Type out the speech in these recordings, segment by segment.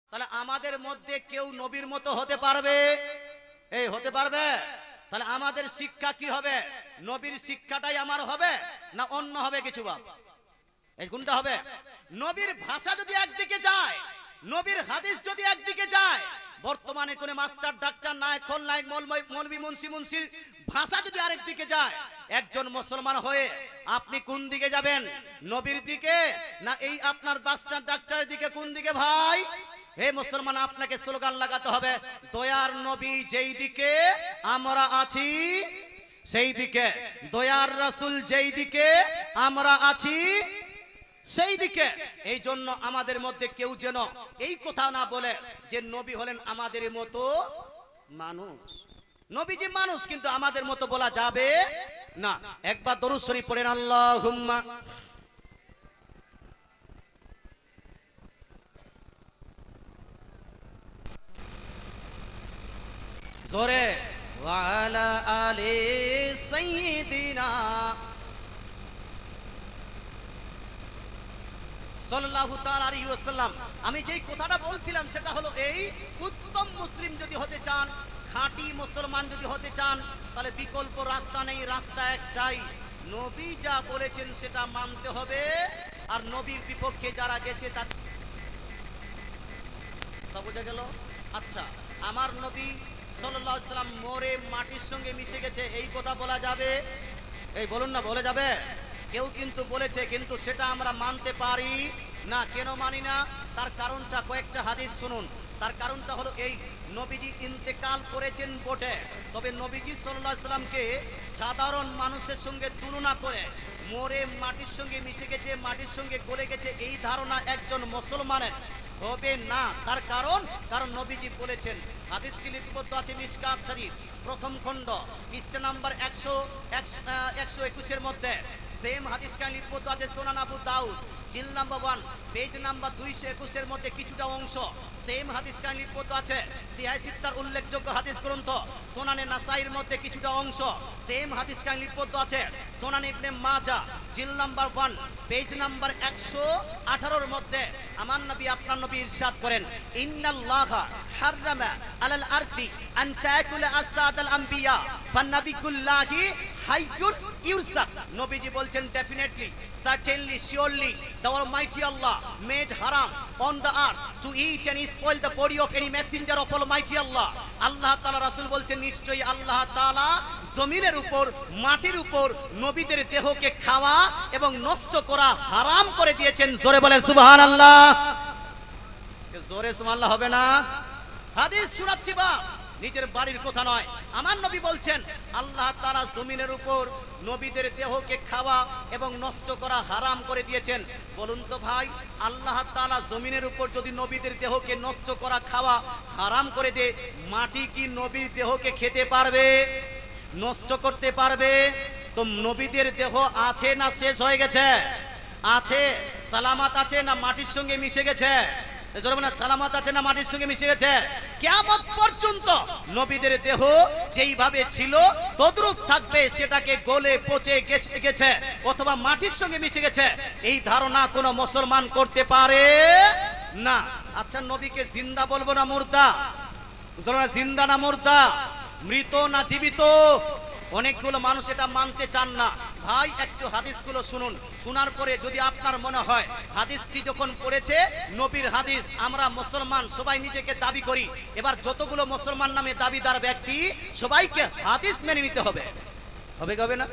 তাহলে আমাদের মধ্যে কেউ নবীর মতো হতে পারবে? এই হতে পারবে? তাহলে আমাদের শিক্ষা কি হবে? নবীর শিক্ষাটাই আমার হবে না অন্য হবে কিছু? বাপ এই কোনটা হবে? নবীর ভাষা যদি একদিকে যায়, নবীর হাদিস যদি একদিকে যায়, বর্তমানে কোন মাস্টার ডাক্তার নায়ক খলনায়ক মৌলবি মুন্সির ভাষা যদি আরেক দিকে যায়, একজন মুসলমান হয়ে আপনি কোন দিকে যাবেন? নবীর দিকে না এই আপনার মাস্টার ডাক্তারের দিকে? কোন দিকে ভাই? হে মুসলমান, আপনাকে স্লোগান লাগাতে হবে, দয়ার নবী যেই দিকে আমরা আছি সেই দিকে, দয়ার রাসূল যেই দিকে আমরা আছি সেই দিকে। এই জন্য আমাদের মধ্যে কেউ যেন এই কথা না বলে যে নবী হলেন আমাদের মতো মানুষ। নবীজি মানুষ, কিন্তু আমাদের মতো বলা যাবে না। একবার দরুদ শরীফ পড়েন, আল্লাহুম্মা জোরে ওয়া আলা আলি সাইয়্যিদিনা সাল্লাল্লাহু তাআলা আলাইহি ওয়াসাল্লাম। আমি যেই কথাটা বলছিলাম সেটা হলো এই, উত্তম মুসলিম যদি হতে চান, খাঁটি মুসলমান যদি হতে চান, তাহলে বিকল্প রাস্তা নেই, রাস্তা একটাই, নবী যা বলেছেন সেটা মানতে হবে। আর নবীর বিপক্ষে যারা গেছে তা বোঝা গেল। আচ্ছা, আমার নবী সাল্লাল্লাহু আলাইহি ওয়াসাল্লাম মরে মাটির সঙ্গে মিশে গেছে, এই কথা বলা যাবে? এই বলুন না, বলা যাবে? কেউ কিন্তু বলেছে, কিন্তু সেটা আমরা মানতে পারি না। কেন মানি না? তার কারণটা কয়েকটা হাদিস শুনুন। তার কারণটা হলো এই, নবীজি ইন্তেকাল করেছেন বটে, তবে নবীজি সাল্লাল্লাহু আলাইহি ওয়াসাল্লামকে সাধারণ মানুষের সঙ্গে তুলনা করে মরে মাটির সঙ্গে মিশে গেছে, মাটির সঙ্গে গলে গেছে, এই ধারণা একজন মুসলমানের হবে না। তার কারণ নবীজি বলেছেন, হাদিসটি লিপিবদ্ধ আছে মিশকাত শরীফ প্রথম খণ্ড পৃষ্ঠা নাম্বার 121 মধ্যে। সেম হাদিস কান লিপিবদ্ধ আছে সুনান আবু দাউদ জিল নাম্বার 1 পেজ নাম্বার 221 মধ্যে কিছুটা অংশ। সেম হাদিস কান লিপিবদ্ধ আছে সিহাহ সিত্তার উল্লেখযোগ্য হাদিস গ্রন্থ সুনানে নাসাইর মধ্যে কিছুটা অংশ। সেম হাদিস কান লিপিবদ্ধ আছে সুনান ইবনে মাজাহ জিল নাম্বার 1 পেজ নাম্বার 118 মধ্যে। আমার নবী, আপনার নবী ইরশাদ করেন, ইন্নাল্লাহা হাররামা আলাল আরদি আন তাকুলা আসাদাল আম্বিয়া ফান্নাবিকুল্লাহি হাইয়ুন ইউরসাক। নবীজি বলছেন, definitely, certainly, surely, the Almighty Allah made haram on the earth to eat and spoil the body of any messenger of Almighty Allah. আল্লাহ তাআলা রাসূল বলছেন, নিশ্চয়ই আল্লাহ তাআলা জমিনের উপর, মাটির উপর নবীদের দেহকে খাওয়া এবং নষ্ট করা হারাম করে দিয়েছেন। জোরে বলেন সুবহানাল্লাহ। জোরে সুবহানাল্লাহ হবে না? হাদিস শোনাচ্ছি বা নিজের বাড়ির কথা নয়। আমার নবী বলছেন, আল্লাহ তাআলা জমিনের উপর নবীদের দেহকে খাওয়া এবং নষ্ট করা হারাম করে দিয়েছেন। বলুন তো ভাই, আল্লাহ তাআলা জমিনের উপর যদি নবীদের দেহকে নষ্ট করা খাওয়া হারাম করে দেয়, মাটি কি নবীর দেহকে খেতে পারবে? নষ্ট করতে পারবে? তো নবীদের দেহ আছে না শেষ হয়ে গেছে? আছে, সালামাত আছে না মাটির সঙ্গে মিশে গেছে? সালামাত আছে না মাটির সঙ্গে মিশে গেছে? কিয়ামত পর্যন্ত নবীদের দেহ যেইভাবে ছিল তদ্রূপ থাকবে, সেটাকে গলে পচে গেছে অথবা মাটির সঙ্গে মিশে গেছে, এই ধারণা কোন মুসলমান করতে পারে না। আচ্ছা, নবীকে জিন্দা বলবো না মুর্দা? জিন্দা না মুর্দা, মৃত না জীবিত? অনেকগুলো মানুষ এটা মানতে চান না। ভাই, একটু হাদিসগুলো শুনুন, শোনার পরে যদি আপনার মনে হয় হাদিসটি যখন পড়েছে নবীর হাদিস, আমরা মুসলমান সবাই নিজেকে দাবি করি, এবার যতগুলো মুসলমান নামে দাবিদার ব্যক্তি সবাইকে হাদিস মেনে নিতে হবে। হবে না?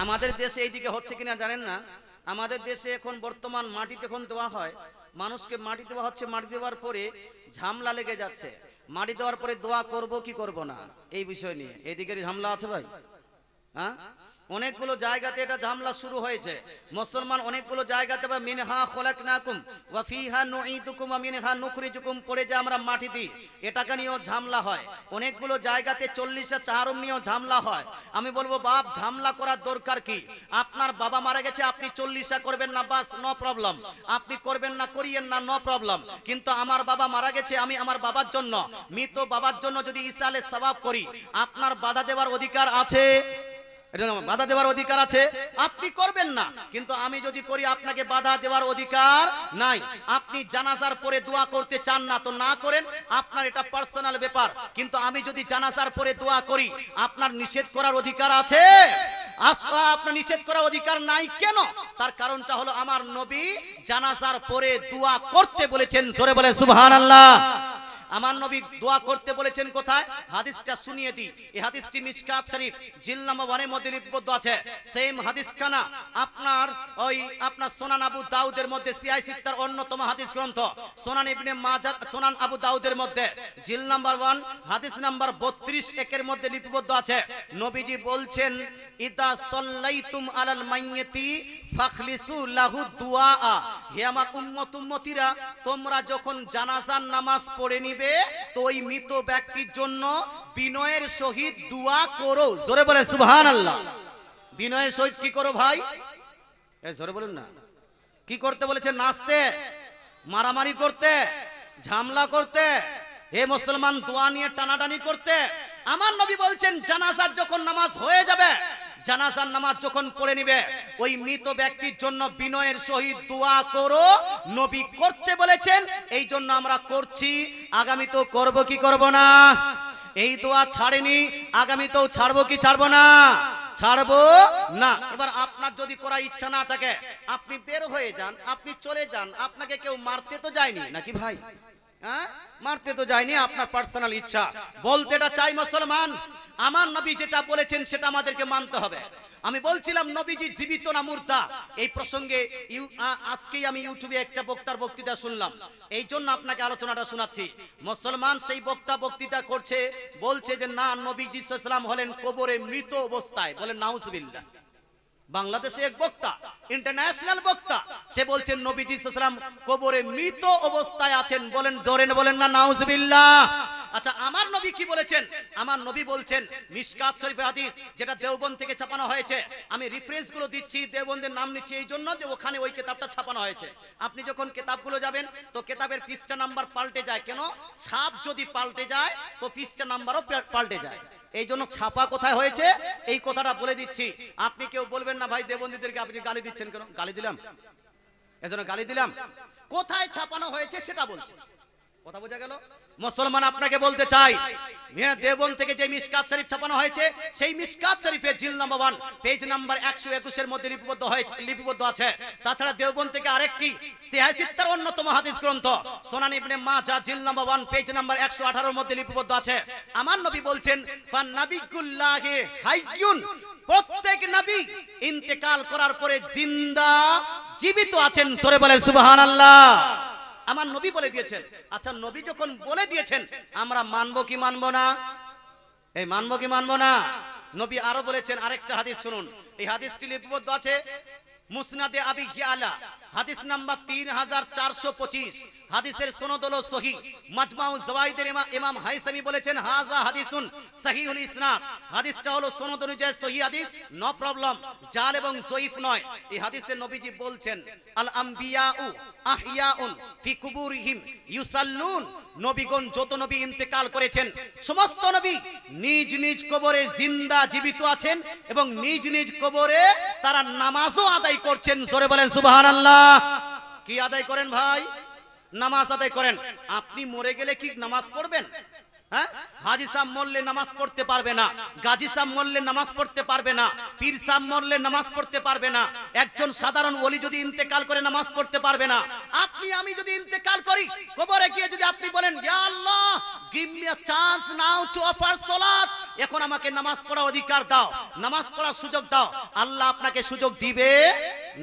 আমাদের দেশে এইদিকে হচ্ছে কিনা জানেন না, আমাদের দেশে এখন বর্তমান মাটিতে এখন দেওয়া হয়, মানুষকে মাটি দেওয়া হচ্ছে, মাটি দেওয়ার পরে ঝামলা লেগে যাচ্ছে, মাটি দেওয়ার পরে দোয়া করব কি করব না এই বিষয় নিয়ে এদিকে ঝামলা আছে ভাই। হ্যাঁ, অনেকগুলো জায়গাতে এটা ঝামলা শুরু হয়েছে। মুসলমান অনেকগুলো জায়গাতে বা মিনহা খলাকনাকুম ওয়া ফিহা নুঈদুকুম ওয়া মিনহা নুখরিজুকুম পড়ে যে আমরা মাটি দিই, এটাকে নিয়েও ঝামলা হয়। অনেকগুলো জায়গাতে 40 চাহারুম নিয়েও ঝামলা হয়। আমি বলবো, বাপ, ঝামলা করার দরকার কি? আপনার বাবা মারা গেছে, আপনি 40 করবেন না, বাস, নো প্রবলেম। আপনি করবেন না, করিয়েন না, নো প্রবলেম। কিন্তু আমার বাবা মারা গেছে, আমি আমার বাবার জন্য, মৃত বাবার জন্য যদি ইসালে সওয়াব করি, আপনার বাধা দেওয়ার অধিকার আছে? এটা বাধা দেওয়ার অধিকার আছে, আপনি করবেন না, কিন্তু আমি যদি করি আপনাকে বাধা দেওয়ার অধিকার নাই। আপনি জানাজার পরে দোয়া করতে চান না তো না করেন, আপনার এটা পার্সোনাল ব্যাপার, কিন্তু আমি যদি জানাজার পরে দোয়া করি আপনার নিষেধ করার অধিকার আছে? আপনার নিষেধ করার অধিকার নাই। কেন? তার কারণটা হলো আমার নবী জানাজার পরে দোয়া করতে বলেছেন। জোরে বলে সুবহানাল্লাহ। আমার নবী দোয়া করতে বলেছেন কোথায়? হাদিসটা শুনিয়ে দিই। এই হাদিসটি মিশকাত শরীফ জিল নাম্বার 1 এর মধ্যে লিপিবদ্ধ আছে। সেম হাদিস খানা আপনার সুনান আবু দাউদের মধ্যে সিয়াই সিত্তার অন্যতম হাদিস গ্রন্থ সুনান ইবনে মাজাহ সুনান আবু দাউদের মধ্যে জিল নাম্বার 1 হাদিস নাম্বার 32 একের মধ্যে লিপিবদ্ধ আছে। নবীজি বলছেন, ইদা সাল্লাইতুম আলাল মাইয়িতি ফাখলিসু লাহু দুআ। হে আমার উম্মত উম্মতিরা, তোমরা যখন জানাজার নামাজ পড়ে নিবে তো ওই মৃত ব্যক্তির জন্য বিনয়ের সহিত দোয়া করো। জোরে বলে সুবহানাল্লাহ। বিনয়ের সহিত কি করো ভাই? জোরে বলুন না। কি করতে বলেছেন? নাচতে, মারামারি করতে, ঝামলা করতে, হে মুসলমান দোয়া নিয়ে টানাটানি করতে? আমার নবী বলছেন জানাজার যখন নামাজ হয়ে যাবে, জানাজার নামাজ যখন পড়ে নিবে ওই মৃত ব্যক্তির জন্য বিনয়ের সহিত দোয়া করো। নবী করতে বলেছেন, এই জন্য আমরা করছি। আগামীতেও করব কি করব না? এই দোয়া ছাড়েনি, আগামীতেও ছাড়বো কি ছাড়বো না? ছাড়বো না। এবার আপনার যদি করার ইচ্ছা না থাকে আপনি বের হয়ে যান, আপনি চলে যান, আপনাকে কেউ মারতে তো যায়নি নাকি ভাই? হ্যাঁ, মারতে তো যায়নি, আপনার পার্সোনাল ইচ্ছা। বলতেটা চাই মুসলমান, আমার নবী যেটা বলেছেন সেটা আমাদেরকে মানতে হবে। আমি বলছিলাম নবীজি জীবিত না মুর্দা, এই প্রসঙ্গে আজকেই আমি ইউটিউবে একটা বক্তার বক্তৃতা শুনলাম, এই জন্য আপনাকে আলোচনাটা শোনাচ্ছি। মুসলমান সেই বক্তা বক্তৃতা করছে, বলছে যে না, নবীজি সাল্লাল্লাহু আলাইহি ওয়াসাল্লাম হলেন কবরে মৃত অবস্থায়। বলেন নাউজুবিল্লাহ। বাংলাদেশে এক বক্তা, ইন্টারন্যাশনাল বক্তা, সে বলছেন নবীজি সাল্লাল্লাহু আলাইহি ওয়াসাল্লাম কবরে মৃত অবস্থায় আছেন। বলেন জোরে বলেন না নাউজুবিল্লাহ। আচ্ছা, আমার নবী কি বলেছেন? আমার নবী বলছেন মিশকাত শরীফের হাদিস, যেটা দেওবন্দ থেকে ছাপানো হয়েছে। আমি রেফারেন্স গুলো দিচ্ছি, দেওবন্দের নাম নিচ্ছি এই জন্য যে ওখানে ওই কিতাবটা ছাপানো হয়েছে। আপনি যখন কিতাবগুলো যাবেন তো কিতাবের পৃষ্ঠা নাম্বার পাল্টে যায়। কেন? ছাপ যদি পাল্টে যায় তো পৃষ্ঠা নাম্বারও পাল্টে যায়। এই জন্য ছাপা কোথায় হয়েছে এই কথাটা বলে দিচ্ছি। আপনি কেউ বলবেন না ভাই দেবন্দীদেরকে আপনি গালি দিচ্ছেন কেন? গালি দিলাম? এজন্য গালি দিলাম? কোথায় ছাপানো হয়েছে সেটা বলছি। কথা বোঝা গেল? মুসলমান আপনাকে বলতে চাই, দেওবন্দ থেকে যে মিশকাত শরীফ ছাপানো হয়েছে সেই মিশকাত শরীফের জিল নাম্বার 1 পেজ নাম্বার 121 এর মধ্যে লিপিবদ্ধ আছে। তাছাড়া দেওবন্দ থেকে আরেকটি সিহাহ সিত্তার অন্যতম হাদিস গ্রন্থ সুনান ইবনে মাজাহ জিল নাম্বার 1 পেজ নাম্বার 118 এর মধ্যে লিপিবদ্ধ আছে। আমার নবী বলছেন ফান নাবিয়ুল্লাহি হাইয়ুন, প্রত্যেক নবী ইন্তেকাল করার পরে জিন্দা জীবিত আছেন। জোরে বলেন সুবহানাল্লাহ। আমার নবী বলে দিয়েছেন। আচ্ছা, নবী যখন বলে দিয়েছেন আমরা মানবো কি মানবো না? এই মানবো কি মানবো না? নবী আরো বলেছেন, আরেকটা হাদিস শুনুন। এই হাদিসটি লিপিবদ্ধ আছে মুসনাদে আবি ইয়ালা হাদিস নাম্বার 3425। হাদিসের সনদ হলো সহিহ। মাজমাউ জাওয়াইদের ইমাম হাইসামি বলেছেন হাযা হাদিসুন সহিহুল ইসনাদ। হাদিসটা হলো সনদ অনুযায়ী সহিহ হাদিস, নো প্রবলেম, জাল এবং যঈফ নয়। এই হাদিসে নবীজি বলছেন আল আমবিয়াউ আহইয়াউন ফি কুবুরিহিম ইউসাল্লুন। নবীগণ যত নবী ইন্তেকাল করেছেন সমস্ত নবী নিজ নিজ কবরে জিন্দা জীবিত আছেন এবং নিজ নিজ কবরে তারা নামাজও আদায় করছেন। জোরে বলেন সুবহানাল্লাহ। কি আদায় করেন ভাই? নামাজ আদায় করেন। আপনি মরে গেলে কি নামাজ পড়বেন? হ্যাঁ, হাজী সাহেব মরলে নামাজ পড়তে পারবে না, গাজী সাহেব মরলে নামাজ পড়তে পারবে না, পীর সাহেব মরলে নামাজ পড়তে পারবে না, একজন সাধারণ ওলি যদি ইন্তেকাল করে নামাজ পড়তে পারবে না। আপনি আমি যদি ইন্তেকাল করি কবরে গিয়ে যদি আপনি বলেন ইয়া আল্লাহ give me a chance now to offer সালাত, এখন আমাকে নামাজ পড়ার অধিকার দাও, নামাজ পড়ার সুযোগ দাও, আল্লাহ আপনাকে সুযোগ দিবে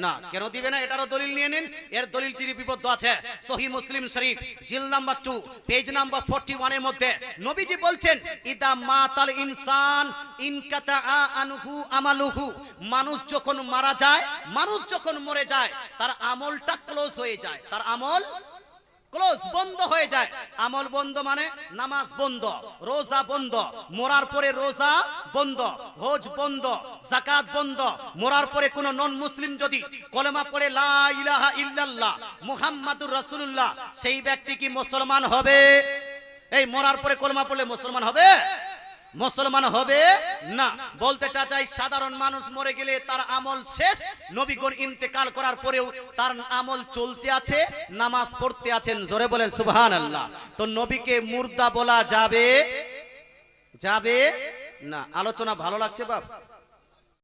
না। কেন দিবে না? এটারও দলিল নিয়ে নিন। এর দলিলটি লিপিবদ্ধ আছে সহিহ মুসলিম শরীফ জিল নাম্বার 2 পেজ নাম্বার 41 এর মধ্যে। নবীজি বলছেন ইদা মাতাল ইনসান ইনকাতা আনহু আমালুহু। মানুষ যখন মারা যায়, মানুষ যখন মরে যায় তার আমলটা ক্লোজ হয়ে যায়। তার আমল ক্লোজ, বন্ধ হয়ে যায়। আমল বন্ধ মানে নামাজ বন্ধ, রোজা বন্ধ, মরার পরে রোজা বন্ধ, হজ বন্ধ, যাকাত বন্ধ। মরার পরে কোন নন মুসলিম যদি কলেমা পড়ে লা ইলাহা ইল্লাল্লাহ মুহাম্মাদুর রাসূলুল্লাহ, সেই ব্যক্তি কি মুসলমান হবে? এই মরার পরে কলেমা পড়লে মুসলমান হবে? মুসলমান হবে না। বলতে চাই সাধারণ মানুষ মরে গেলে তার আমল শেষ, নবীগণ ইন্তেকাল করার পরেও তার আমল চলতে আছে, নামাজ পড়তে আছেন। জোরে বলেন সুবহানাল্লাহ। তো নবীকে মুর্দা বলা যাবে যাবে না। আলোচনা ভালো লাগছে বাপ?